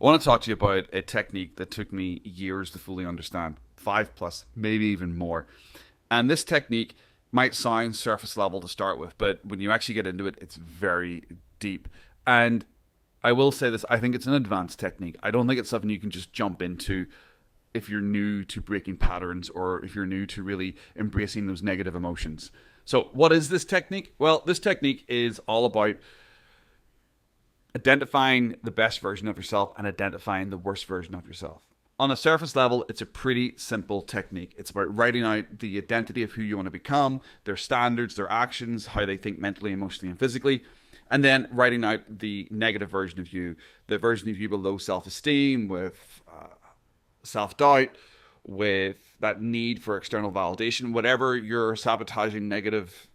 I want to talk to you about a technique that took me years to fully understand, 5 plus, maybe even more. And this technique might sound surface level to start with, but when you actually get into it, it's very deep. And I will say this, I think it's an advanced technique. I don't think it's something you can just jump into if you're new to breaking patterns or if you're new to really embracing those negative emotions. So, what is this technique? Well, this technique is all about identifying the best version of yourself and identifying the worst version of yourself. On a surface level, it's a pretty simple technique. It's about writing out the identity of who you want to become, their standards, their actions, how they think mentally, emotionally, and physically, and then writing out the negative version of you, the version of you with low self-esteem, with self-doubt, with that need for external validation, whatever your sabotaging negative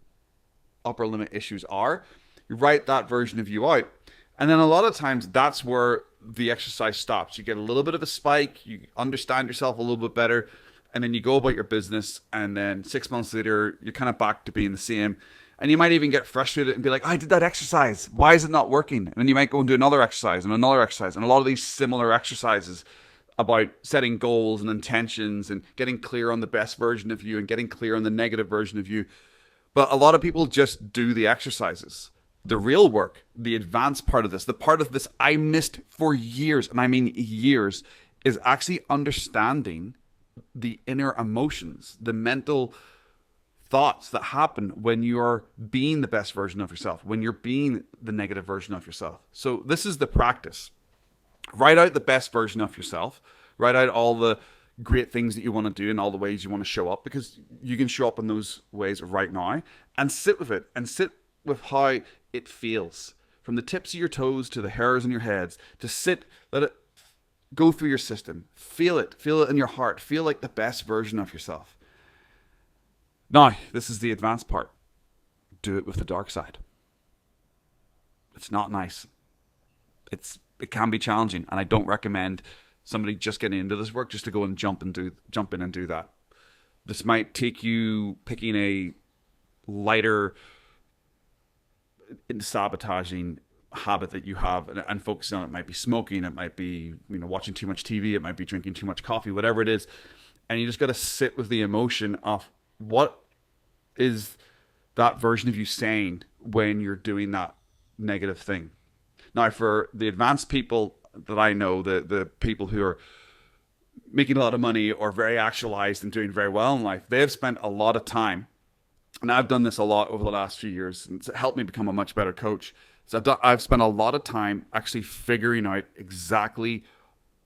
upper limit issues are, you write that version of you out. And then a lot of times that's where the exercise stops. You get a little bit of a spike, you understand yourself a little bit better, and then you go about your business, and then 6 months later, you're kind of back to being the same. And you might even get frustrated and be like, I did that exercise. Why is it not working? And then you might go and do another exercise and another exercise. And a lot of these similar exercises about setting goals and intentions and getting clear on the best version of you and getting clear on the negative version of you. But a lot of people just do the exercises. The real work, the advanced part of this, the part of this I missed for years, and I mean years, is actually understanding the inner emotions, the mental thoughts that happen when you're being the best version of yourself, when you're being the negative version of yourself. So this is the practice. Write out the best version of yourself. Write out all the great things that you want to do and all the ways you want to show up, because you can show up in those ways right now, and sit with it and sit with how it feels from the tips of your toes to the hairs in your heads. Just sit, let it go through your system. Feel it in your heart. Feel like the best version of yourself. Now, this is the advanced part. Do it with the dark side. It's not nice. It can be challenging, and I don't recommend somebody just getting into this work just to go and jump in and do that. This might take you picking a lighter sabotaging habit that you have and focusing on it. It might be smoking, it might be watching too much TV, it might be drinking too much coffee, whatever it is. And you just got to sit with the emotion of what is that version of you saying when you're doing that negative thing. Now, for the advanced people that I know, the people who are making a lot of money or very actualized and doing very well in life, they have spent a lot of time, and I've done this a lot over the last few years, and it's helped me become a much better coach. So I've spent a lot of time actually figuring out exactly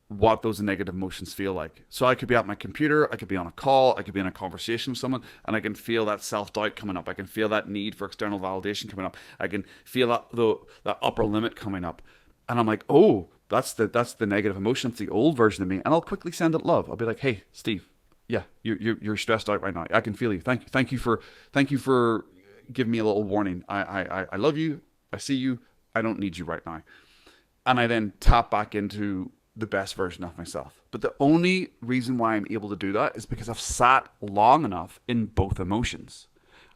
what those negative emotions feel like. So I could be at my computer, I could be on a call, I could be in a conversation with someone, and I can feel that self-doubt coming up. I can feel that need for external validation coming up. I can feel that upper limit coming up. And I'm like, oh, that's the negative emotion. It's the old version of me. And I'll quickly send it love. I'll be like, hey, Steve, yeah, you're stressed out right now. I can feel you. Thank you for giving me a little warning. I love you. I see you. I don't need you right now. And I then tap back into the best version of myself. But the only reason why I'm able to do that is because I've sat long enough in both emotions.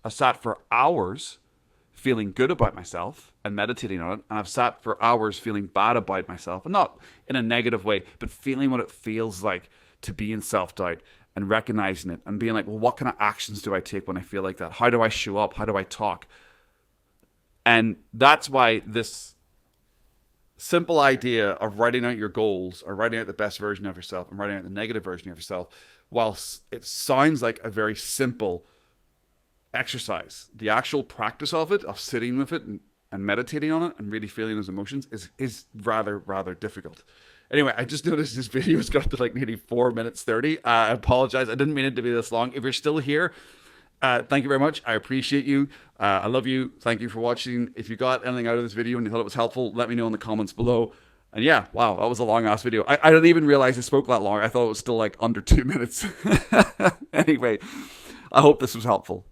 I've sat for hours feeling good about myself and meditating on it, and I've sat for hours feeling bad about myself, and not in a negative way, but feeling what it feels like to be in self-doubt and recognizing it and being like, well, what kind of actions do I take when I feel like that? How do I show up? How do I talk? And that's why this simple idea of writing out your goals or writing out the best version of yourself and writing out the negative version of yourself, whilst it sounds like a very simple exercise, the actual practice of it, of sitting with it and meditating on it and really feeling those emotions is rather difficult. Anyway, I just noticed this video has got to like nearly 4 minutes 30. I apologize. I didn't mean it to be this long. If you're still here, thank you very much. I appreciate you. I love you. Thank you for watching. If you got anything out of this video and you thought it was helpful, let me know in the comments below. And yeah, wow, that was a long ass video. I didn't even realize I spoke that long. I thought it was still like under 2 minutes. Anyway, I hope this was helpful.